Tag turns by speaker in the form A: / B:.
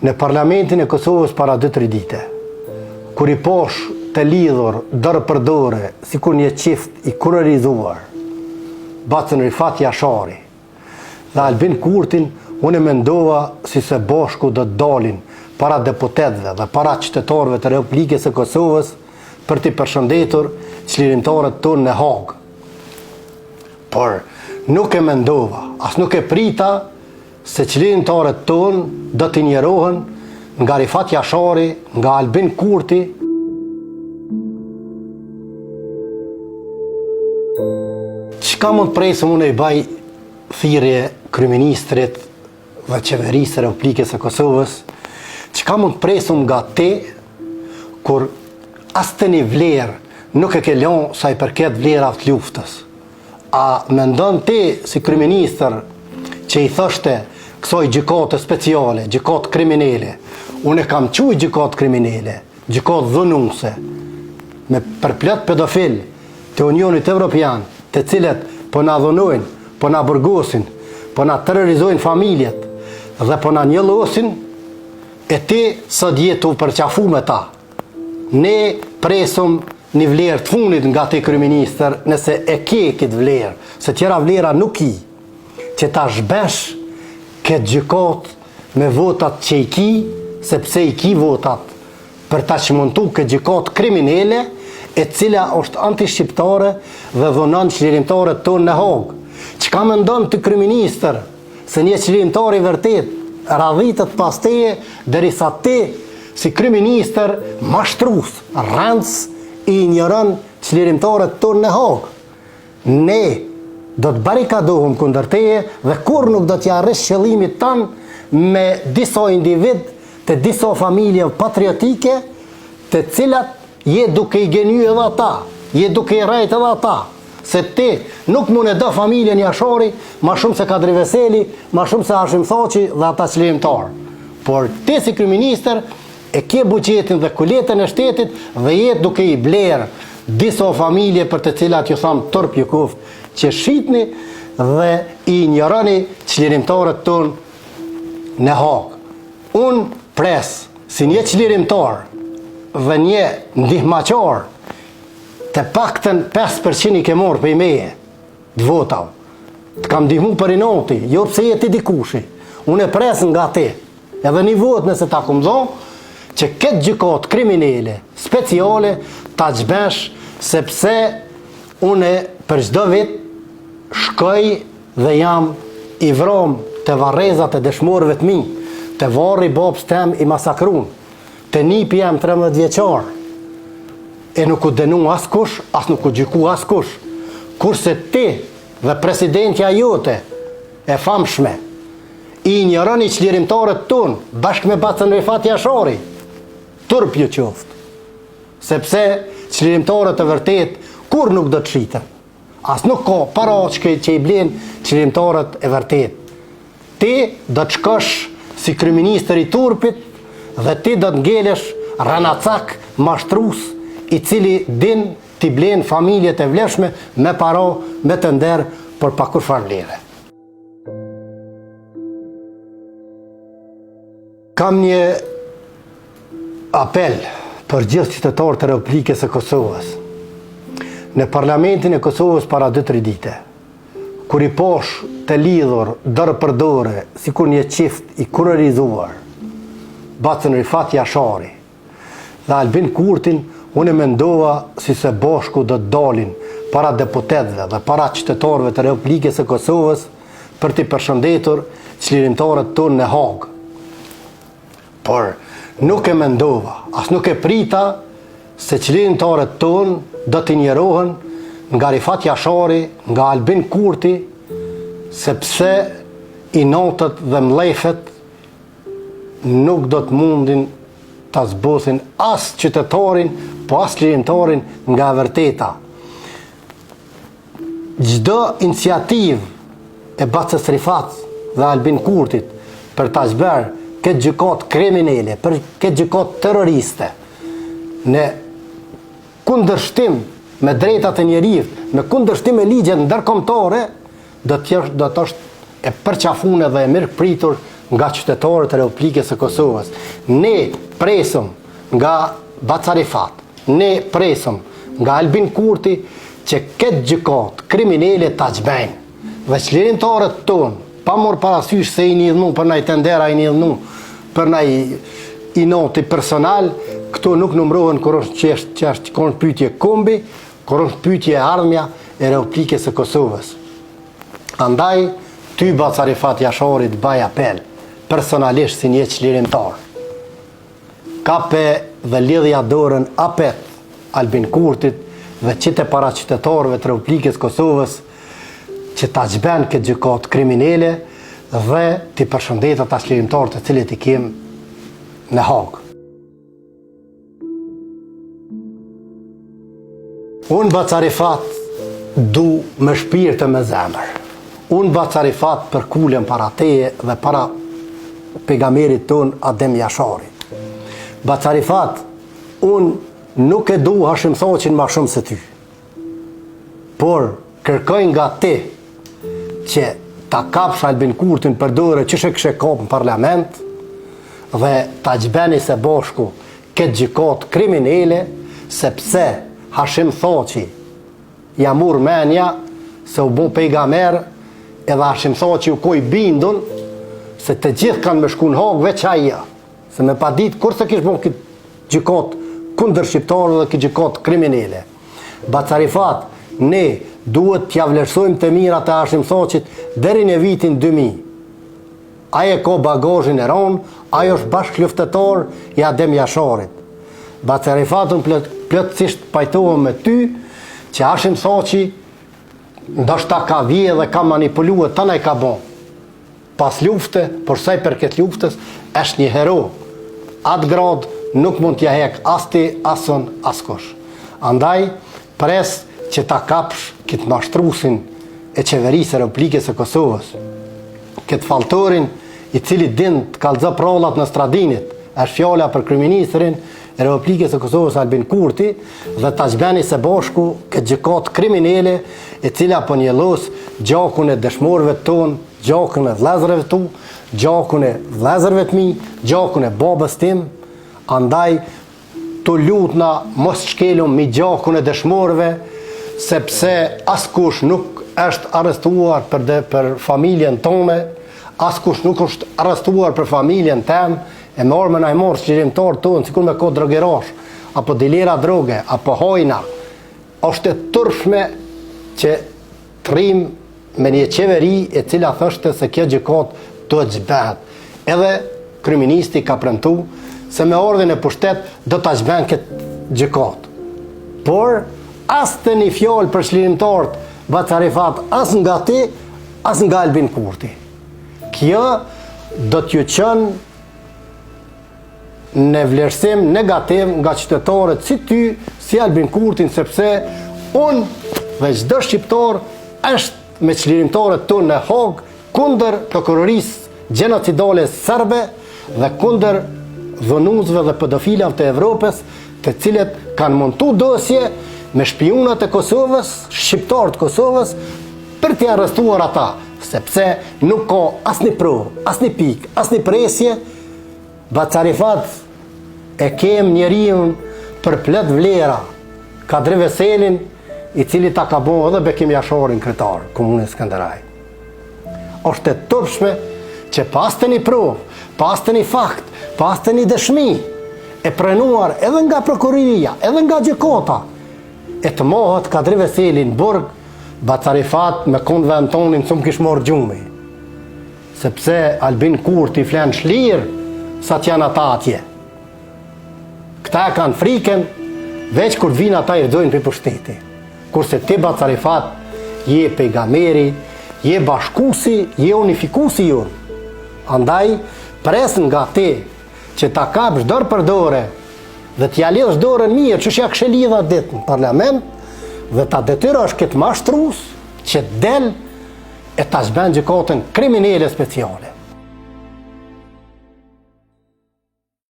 A: Në parlamentin e Kosovës para 2-3 dite, kur i posh të lidhur dërë për dore, si kur një qift i kurorizuar, Bacën Rifat Jashari dhe Albin Kurtin, unë mendova si se bashku do të dalin para deputetëve dhe para qytetarëve të Republikës së Kosovës për t'i përshëndetur çlirimtarët tonë në Hagë. Por nuk e mendova, as nuk e prita se çlirimtarët tonë do t'i njerohen nga Rifat Jashari, nga Albin Kurti. Çka mund presim unë i baj thirrje kryeministrit dhe qeverisë së Republikës së Kosovës, çka mund presim nga te kur as të një vlerë nuk e ke lënë sa i përket vlerave të luftës. A mendon ti si kryeministër që i thoshte kësaj gjykate speciale, gjykatë kriminale, unë e kam quaj gjykatë kriminale, gjykatë dhunuese, me përplot pedofil të Unionit Evropian, të cilët po na dhunojnë, po na burgosin, po na terrorizojnë familjet dhe po na njollosin, e ti sot jetu përqafu me ta. Ne presum një vlerë të fundit nga ti kryeministër, nëse e ke këtë vlerë, se tjera vlera nuk i, që ta shbesh këtë gjykat me votat që i ki, sepse i ki votat për ta çmontu këtë gjykat kriminale, e cila është anti-shqiptare dhe dhunon çlirimtarët tonë në Hagë. Çka mendon ti kryeministër se një çlirimtar i vërtet radhitet pas teje derisa ti si kryeministër mashtrues, rëndës i injoron çlirimtarët tonë në Hagë. Ne do të barikadohëm kundër teje dhe kur nuk do t'ja arrish qëllimit tanë me disa individ të disa familje patriotike të cilat je duke i gënyu edhe ata, je duke i rejt edhe ata, se ti nuk mund e do familjen Jashari ma shumë se Kadri Veseli, ma shumë se Hashim Thaçi dhe ata çlirimtar. Por ti si kryeministër e ke buxhetin dhe kuletën e shtetit dhe jetë duke i blerë disa familje për të cilat ju thamë turp ju kuft, që shitni dhe i injoroni çlirimtarët tonë në Hagë. Unë pres si një çlirimtar dhe një ndihmaqar të paktën 5% i ke morë për i meje të votav. Të kam ndihmu për i noti, jo pëse jeti dikushi. Unë e pres nga ti, edhe një vot nëse ta kum dhonë, që këtë gjykat kriminale, speciale, ta gjbesh, sepse unë për çdo vit shkoj dhe jam i vrom të varrezat e dëshmorëve të mi, të varri babës tem i masakrun, të nipi jam 13 vjeqar, e nuk u denu askush, as nuk u gjyku askush, kurse ti dhe presidentja jote e famshme, i injoroni çlirimtarët tonë, bashkë me Bacën Rifat Jashari, turp ju qoftë, sepse çlirimtarët e vërtet kur nuk do të shiten. As nuk ka para që i blen çlirimtarët e vërtet. Ti do të shkosh si kryeministër i turpit dhe ti do të ngelesh ranacak mashtrues i cili din t'i blen familjet e vlefshme me para, me të nder, por pa kur farë vlere. Kam një apel për gjithë qytetarët e Republikës së Kosovës. Në parlamentin e Kosovës para 2-3 dite, kur i posh të lidhur dërë për dore, si kur një qift i kurorizuar, Bacën Rifat Jashari dhe Albin Kurtin, unë mendova si se bashku do të dalin para deputetëve dhe para qytetarëve të Republikës së Kosovës për t'i përshëndetur çlirimtarët tonë në Hagë. Por nuk e mendova, as nuk e prita se çlirimtarët tonë do t'i njerohen nga Rifat Jashari, nga Albin Kurti, sepse i notët dhe mlefet nuk do të mundin të zbosin as qytetarin, po as çlirimtarin nga vërteta. Çdo iniciativë e Bacës Rifat dhe Albin Kurtit për ta zbërë këtë gjykat kriminale, për këtë gjykat terroriste, në kundërshtim me drejtat e njerit, me kundërshtim me ligjet ndërkombëtare, do të është e përqafune dhe e mirë pritur nga qytetarët e Republikës së Kosovës. Ne presëm nga Bacarifat, ne presëm nga Albin Kurti që këtë gjykat kriminele ta gjbejnë. Dhe çlirimtarët tonë, pa morë parasysh se i një dhnu për naj tendera, i një dhnu për naj i noti personal, këto nuk numrohen kur është pyetje kombi, kur është pyetje ardhmja e Republikës së Kosovës. Andaj, ty Bacarifat Jasharit baj apel, personalisht si një çlirimtar. Kape dhe lidhja dorën apet Albin Kurtit dhe qite para qytetarëve të Republikës Kosovës që ta gjben këtë gjykat kriminele dhe t'i përshëndet ata çlirimtarët të cilët i kem në Hagë. Unë Bacarifat du me shpirtë me zemër. Unë Bacarifat përkulem para teje dhe para pejgamberit ton Adem Jashari. Bacarifat, unë nuk e du Hashim Thaqin ma shumë se ty. Por kërkoj nga ti që ta kapsh Albin Kurtin për dore që këshe kap në parlament dhe ta gjbeni se bashku këtë gjykat kriminele, sepse Hashim Thaqi ja mur menja se u bu pejgamber edhe Hashim Thaqi u koj bindun se të gjithë kanë me shku në Hagë veç aja, se me pa ditë kur se kish bu këtë gjykat kundër shqiptarë dhe këtë gjykat kriminele. Bacarifat, ne duhet t'ja vlerësojmë të mirat e Hashim Thaqit deri në vitin 2000. Aje ka bagazhin e ronë, ajo është bashkëluftëtar i Adem Jasharit. Bacarifatun plotësisht pajtohem me ty që Hashim Thaqi ndoshta ka vije dhe ka manipuluar tëna i ka bon. Pas lufte, por sa i përket luftës, është një hero. Atë grad nuk mund t'ja hek as ti, asun, askush. Andaj, pres që ta kapsh këtë mashtrusin e qeverisë e Republikës së Kosovës. Këtë faltorin i cili din të kallëzë prallat në Stradinit, është fjala për kryeministrin e Republikës së Kosovës Albin Kurti dhe ta gjbeni se bashku këtë gjykat kriminele e cila po njellos gjakun e dëshmorëve ton, gjakun e vëllezërve tu, gjakun e vëllezërve të mi, gjakun e babës tim. Andaj të lutna mos shkelum mi gjakun e dëshmorëve, sepse askush nuk është arrestuar për familjen tonë, askush nuk është arrestuar për familjen tem, e morë me najmorë çlirimtar tonë, sikur me ko drogerash, apo dilera droge, apo hojna. Është e tërshme që të rrim me një qeveri e cila thështë se kjo gjykat do të gjbehet. Edhe kryeministi ka premtu se me ardhin e pushtet do të gjben këtë gjykat. Por, as të një fjallë për çlirimtarët Bacarifat, as nga ti, as nga Albin Kurti. Kjo do t'ju qënë në vlerësim negativ nga qytetarët si ty, si Albin Kurtin, sepse unë dhe çdo shqiptar është me çlirimtarët tonë në Hagë kundër prokurorisë gjenocidale serbe dhe kundër dhunuzve dhe pedofilave të Evropës, të cilët kanë montu dosje me shpionat e Kosovës, shqiptarët të Kosovës, për t'i arrestuar ata, sepse nuk ka asnjë provë, asnjë pikë, asnjë presje. Bacarifat e kem njeriun për plot vlera, Kadri Veselin, i cili ta ka bon edhe Bekim Jasharin kryetar, Komunës Skënderaj. Është e tërshme që pas të një provë, pas të një fakt, pas të një dëshmi, e prenuar edhe nga prokuroria, edhe nga gjykata, e të mohët Kadri Veselin burg, Bacarifat me kund vend tonin s'm kish marrë gjumi. Sepse Albin Kurti flen shlirë sa t'janë ata atje. Këta kanë frikën veç kur vinë ata i rëdojnë për pushteti. Kurse ti Bacarifat je pejgamberi, je bashkusi, je unifikusi jonë. Andaj presën nga ti që ta kapsh dorë për dore dhe t'ja lidhësh dorën mirë që shja këshe lidha ditë në parlament dhe ta detyrosh këtë mashtrus që del e ta zben gjykatën kriminele speciale.